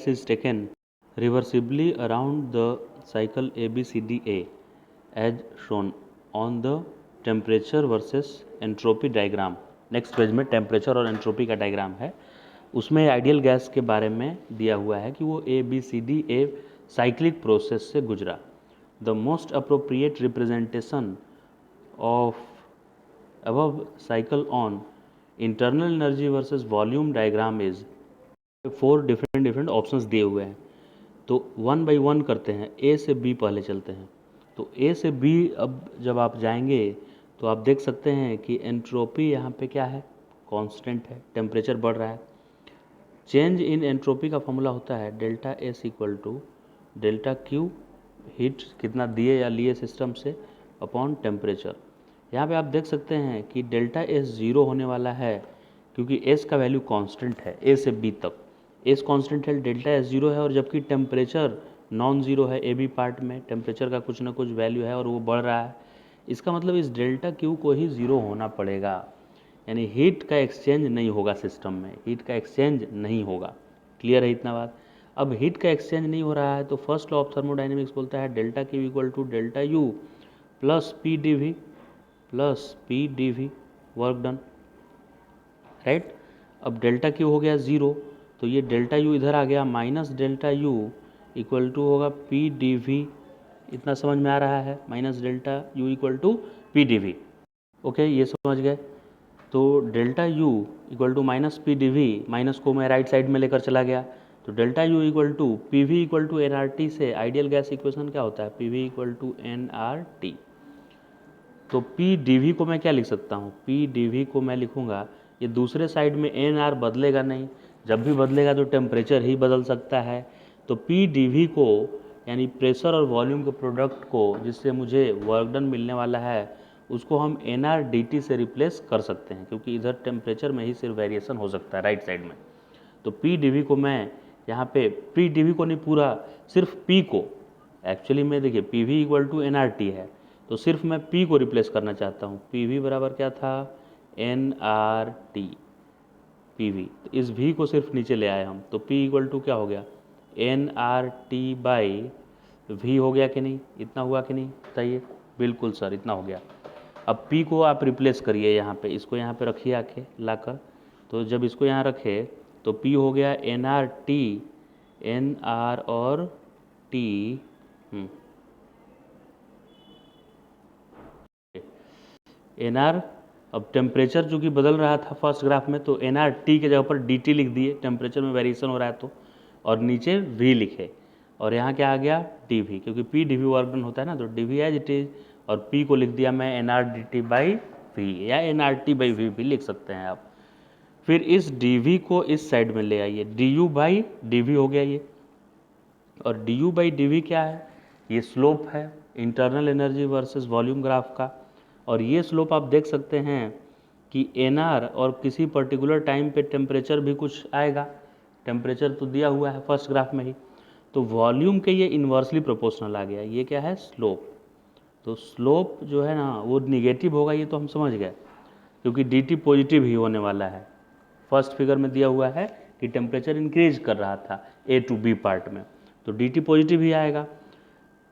gas is taken reversibly around the cycle ABCDA as shown on the temperature versus entropy diagram। Next page में temperature और entropy का diagram है, उसमें ideal gas के बारे में दिया हुआ है कि वो ABCDA साइक्लिक प्रोसेस से गुजरा। The most appropriate representation of above cycle on internal energy versus volume diagram is 4 different options दिए हुए हैं, तो 1 by 1 करते हैं। ए से बी पहले चलते हैं। तो ए से बी अब जब आप जाएंगे तो आप देख सकते हैं कि एंट्रोपी यहाँ पे क्या है, कांस्टेंट है, टेम्परेचर बढ़ रहा है। चेंज इन एंट्रोपी का फॉर्मूला होता है delta S equal to delta Q, heat कितना दिए या लिए सिस्टम से, अपॉन टेम्परेचर। यहाँ पे आप देख सकते हैं कि डेल्टा एस ज़ीरो होने वाला है क्योंकि एस का वैल्यू कांस्टेंट है ए से बी तक। एस कांस्टेंट है, डेल्टा एस ज़ीरो है, और जबकि टेम्परेचर नॉन ज़ीरो है। ए बी पार्ट में टेम्परेचर का कुछ ना कुछ वैल्यू है और वो बढ़ रहा है। इसका मतलब इस डेल्टा क्यू को ही ज़ीरो होना पड़ेगा, यानी हीट का एक्सचेंज नहीं होगा सिस्टम में, हीट का एक्सचेंज नहीं होगा। क्लियर है इतना बात? अब हीट का एक्सचेंज नहीं हो रहा है तो फर्स्ट लॉ ऑफ थर्मोडाइनमिक्स बोलता है delta Q equal to delta U plus P D V work done, right. अब डेल्टा क्यू हो गया ज़ीरो, तो ये डेल्टा यू इधर आ गया, minus delta U equal to होगा पी डी वी। इतना समझ में आ रहा है? Minus delta U equal to P D V. Okay, ये समझ गए। तो delta U equal to minus P D V, minus को मैं राइट साइड में लेकर चला गया, तो delta U equal to P V equal to n R T से आइडियल गैस इक्वेशन क्या होता है, P V equal to n R T. तो पी डी वी को मैं क्या लिख सकता हूँ, पी डी वी को मैं लिखूँगा, ये दूसरे साइड में एन आर बदलेगा नहीं, जब भी बदलेगा तो टेम्परेचर ही बदल सकता है। तो पी डी वी को यानी प्रेशर और वॉल्यूम के प्रोडक्ट को जिससे मुझे वर्क डन मिलने वाला है उसको हम एन आर डी टी से रिप्लेस कर सकते हैं, क्योंकि इधर टेम्परेचर में ही सिर्फ वेरिएशन हो सकता है राइट साइड में। तो पी डी वी को मैं यहाँ पे, पी डी वी को नहीं पूरा, सिर्फ पी को, एक्चुअली में देखिए P V equal to n R T है, तो सिर्फ मैं P को रिप्लेस करना चाहता हूँ। पी वी बराबर क्या था, n R T P V. तो इस V को सिर्फ नीचे ले आए हम, तो P इक्वल टू क्या हो गया, n R T by V हो गया कि नहीं, इतना हुआ कि नहीं बताइए? बिल्कुल सर, इतना हो गया। अब P को आप रिप्लेस करिए यहाँ पे, इसको यहाँ पे रखिए आके लाकर, तो जब इसको यहाँ रखे तो P हो गया n R T, n R और टी एन आर। अब टेम्परेचर चूँकि बदल रहा था फर्स्ट ग्राफ में, तो एन आर टी के जगह पर डी टी लिख दिए, टेम्परेचर में वेरिएशन हो रहा है तो, और नीचे वी लिखे, और यहाँ क्या आ गया, डी वी, क्योंकि P D V work done होता है ना, तो D V as it is, और पी को लिख दिया मैं N R D T by V, या N R T by V भी लिख सकते हैं आप। फिर इस डी वी को इस साइड में ले आइए, d U by d V हो गया ये, और d U by d V क्या है, ये स्लोप है internal energy versus volume graph का। और ये स्लोप आप देख सकते हैं कि एन आर और किसी पर्टिकुलर टाइम पे टेम्परेचर भी कुछ आएगा, टेम्परेचर तो दिया हुआ है फर्स्ट ग्राफ में ही, तो वॉल्यूम के ये इन्वर्सली प्रोपोर्शनल आ गया, ये क्या है, स्लोप। तो स्लोप जो है ना वो निगेटिव होगा, ये तो हम समझ गए, क्योंकि डी टी पॉजिटिव ही होने वाला है। फर्स्ट फिगर में दिया हुआ है कि टेम्परेचर इंक्रीज कर रहा था ए टू बी पार्ट में, तो डी टी पॉजिटिव ही आएगा।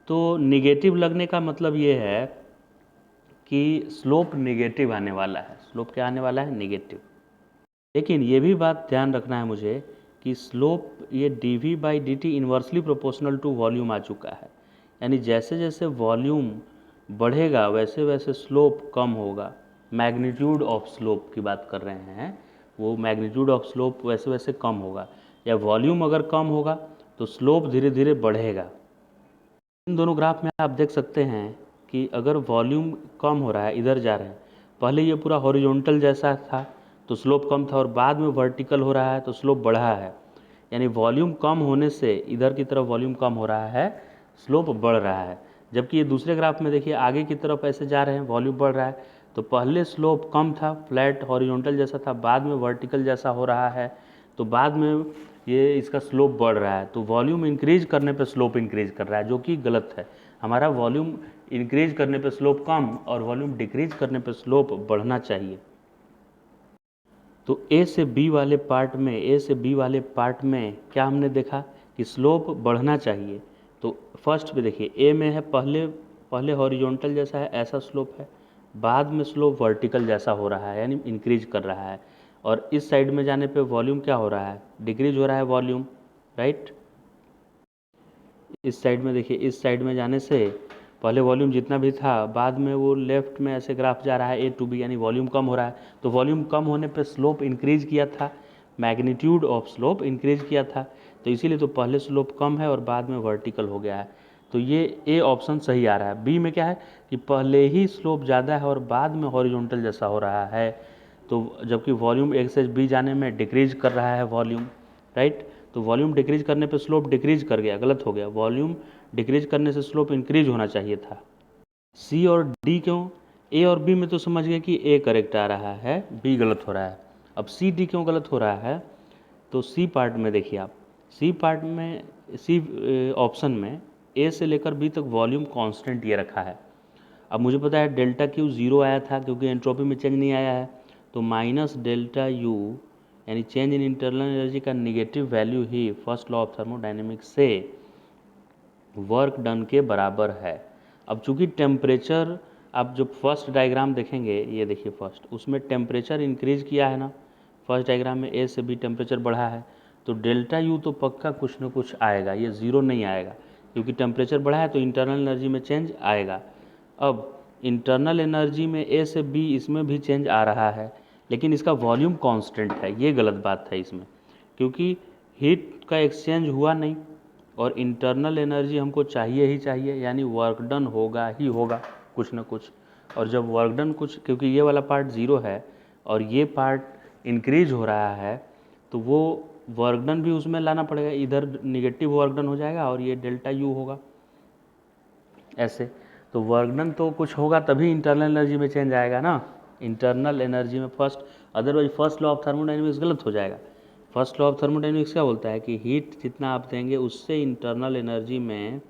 तो निगेटिव लगने का मतलब ये है कि स्लोप निगेटिव आने वाला है, स्लोप क्या आने वाला है, निगेटिव। लेकिन ये भी बात ध्यान रखना है मुझे कि स्लोप ये D V by D T inversely proportional to volume आ चुका है, यानी जैसे जैसे वॉल्यूम बढ़ेगा वैसे वैसे स्लोप कम होगा। मैग्नीट्यूड ऑफ स्लोप की बात कर रहे हैं, वो मैग्नीट्यूड ऑफ स्लोप वैसे वैसे कम होगा, या वॉल्यूम अगर कम होगा तो स्लोप धीरे धीरे बढ़ेगा। इन दोनों ग्राफ में आप देख सकते हैं कि अगर वॉल्यूम कम हो रहा है, इधर जा रहे हैं, पहले ये पूरा हॉरिजॉन्टल जैसा था तो स्लोप कम था, और बाद में वर्टिकल हो रहा है तो स्लोप बढ़ा है, यानी वॉल्यूम कम होने से इधर की तरफ वॉल्यूम कम हो रहा है, स्लोप बढ़ रहा है। जबकि ये दूसरे ग्राफ में देखिए आगे की तरफ ऐसे जा रहे हैं, वॉल्यूम बढ़ रहा है, तो पहले स्लोप कम था, फ्लैट हॉरिजॉन्टल जैसा था, बाद में वर्टिकल जैसा हो रहा है, तो बाद में ये इसका स्लोप बढ़ रहा है। तो वॉल्यूम इंक्रीज करने पे स्लोप इंक्रीज कर रहा है, जो कि गलत है। हमारा वॉल्यूम इंक्रीज करने पे स्लोप कम और वॉल्यूम डिक्रीज करने पे स्लोप बढ़ना चाहिए। तो ए से बी वाले पार्ट में क्या हमने देखा कि स्लोप बढ़ना चाहिए। तो फर्स्ट पे देखिए ए में है पहले हॉरिजॉन्टल जैसा है, ऐसा स्लोप है, बाद में स्लोप वर्टिकल जैसा हो रहा है, यानी इंक्रीज कर रहा है। और इस साइड में जाने पे वॉल्यूम क्या हो रहा है, डिक्रीज हो रहा है वॉल्यूम, राइट। इस साइड में देखिए, इस साइड में जाने से पहले वॉल्यूम जितना भी था, बाद में वो लेफ्ट में ऐसे ग्राफ जा रहा है ए टू बी, यानी वॉल्यूम कम हो रहा है। तो वॉल्यूम कम होने पे स्लोप इंक्रीज किया था, मैग्नीट्यूड ऑफ स्लोप इंक्रीज किया था, तो इसीलिए तो पहले स्लोप कम है और बाद में वर्टिकल हो गया है। तो ये ए ऑप्शन सही आ रहा है। बी में क्या है कि पहले ही स्लोप ज़्यादा है और बाद में हॉरिजॉन्टल जैसा हो रहा है, तो जबकि वॉल्यूम ए से बी जाने में डिक्रीज कर रहा है वॉल्यूम, राइट। तो वॉल्यूम डिक्रीज करने पे स्लोप डिक्रीज कर गया, गलत हो गया। वॉल्यूम डिक्रीज करने से स्लोप इंक्रीज होना चाहिए था। सी और डी क्यों, ए और बी में तो समझ गए कि ए करेक्ट आ रहा है, बी गलत हो रहा है। अब सी डी क्यों गलत हो रहा है, तो सी पार्ट में देखिए आप, सी पार्ट में, सी ऑप्शन में ए से लेकर बी तक वॉल्यूम कांस्टेंट ये रखा है। अब मुझे पता है डेल्टा क्यू ज़ीरो आया था क्योंकि एंट्रोपी में चेंज नहीं आया है, तो माइनस डेल्टा यू यानी चेंज इन इंटरनल एनर्जी का negative value he first law of thermodynamics से वर्क डन के बराबर है। अब चूंकि टेम्परेचर, आप जो फर्स्ट डायग्राम देखेंगे, ये देखिए फर्स्ट, उसमें टेम्परेचर इंक्रीज किया है ना, फर्स्ट डायग्राम में ए से बी टेम्परेचर बढ़ा है, तो डेल्टा यू तो पक्का कुछ ना कुछ आएगा, ये ज़ीरो नहीं आएगा, क्योंकि टेम्परेचर बढ़ा है तो इंटरनल एनर्जी में चेंज आएगा। अब इंटरनल एनर्जी में ए से बी इसमें भी चेंज आ रहा है, लेकिन इसका वॉल्यूम कांस्टेंट है, ये गलत बात है इसमें, क्योंकि हीट का एक्सचेंज हुआ नहीं और इंटरनल एनर्जी हमको चाहिए ही चाहिए, यानी वर्क डन होगा ही होगा कुछ ना कुछ। और जब वर्क डन कुछ, क्योंकि ये वाला पार्ट ज़ीरो है और ये पार्ट इंक्रीज हो रहा है, तो वो वर्क डन भी उसमें लाना पड़ेगा, इधर निगेटिव वर्क डन हो जाएगा और ये डेल्टा यू होगा ऐसे। तो वर्क डन तो कुछ होगा तभी इंटरनल एनर्जी में चेंज आएगा ना, इंटरनल एनर्जी में first, otherwise first law of thermodynamics गलत हो जाएगा। फर्स्ट लॉ ऑफ थर्मोडायनेमिक्स क्या बोलता है कि हीट जितना आप देंगे उससे इंटरनल एनर्जी में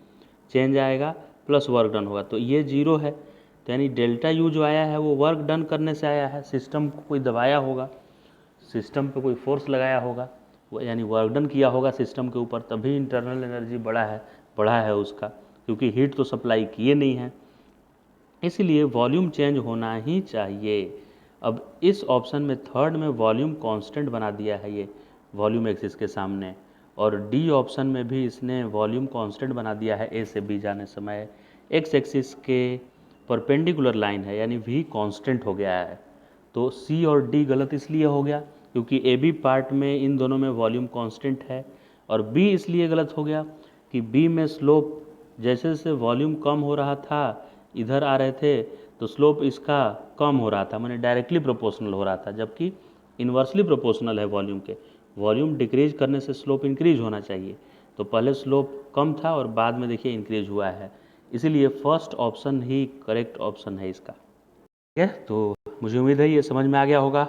चेंज आएगा प्लस वर्क डन होगा, तो ये जीरो है, तो यानी डेल्टा यू जो आया है वो वर्क डन करने से आया है, सिस्टम को कोई दबाया होगा, सिस्टम पे कोई फोर्स लगाया होगा, यानी वर्क डन किया होगा सिस्टम के ऊपर, तभी इंटरनल एनर्जी बढ़ा है उसका, क्योंकि हीट तो सप्लाई किए नहीं है, इसलिए वॉल्यूम चेंज होना ही चाहिए। अब इस ऑप्शन में थर्ड में वॉल्यूम कांस्टेंट बना दिया है ये वॉल्यूम एक्सिस के सामने, और डी ऑप्शन में भी इसने वॉल्यूम कांस्टेंट बना दिया है ए से बी जाने समय, एक्स एक्सिस के परपेंडिकुलर लाइन है, यानी वी कांस्टेंट हो गया है। तो सी और डी गलत इसलिए हो गया क्योंकि ए बी पार्ट में इन दोनों में वॉल्यूम कांस्टेंट है, और बी इसलिए गलत हो गया कि बी में स्लोप जैसे जैसे वॉल्यूम कम हो रहा था, इधर आ रहे थे, तो स्लोप इसका कम हो रहा था, माने डायरेक्टली प्रोपोर्शनल हो रहा था, जबकि इन्वर्सली प्रोपोर्शनल है वॉल्यूम के। वॉल्यूम डिक्रीज करने से स्लोप इंक्रीज होना चाहिए, तो पहले स्लोप कम था और बाद में देखिए इंक्रीज हुआ है, इसीलिए फर्स्ट ऑप्शन ही करेक्ट ऑप्शन है इसका। ठीक है, तो मुझे उम्मीद है ये समझ में आ गया होगा।